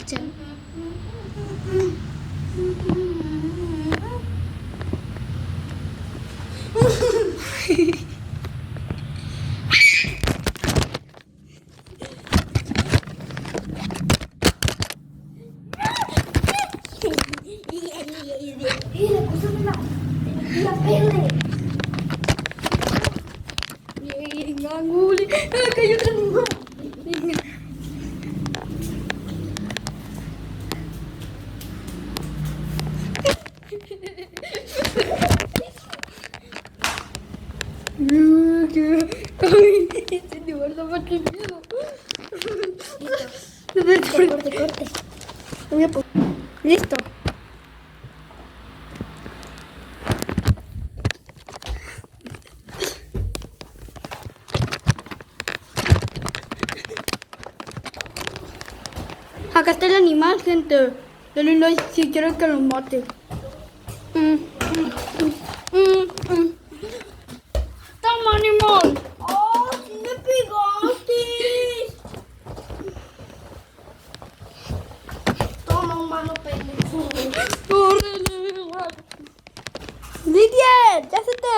Sebastián. Nganguli. Kayo na mo. Este lugar está más que miedo. Corte, corte. Voy a poner. Listo. Acá está el animal, gente. Denle like si quieren que lo mate. Toma, animal. ¡Oh, sí me pegaste! Toma, humano pendejo. ¡Córrele! Lidia, ya se terminó.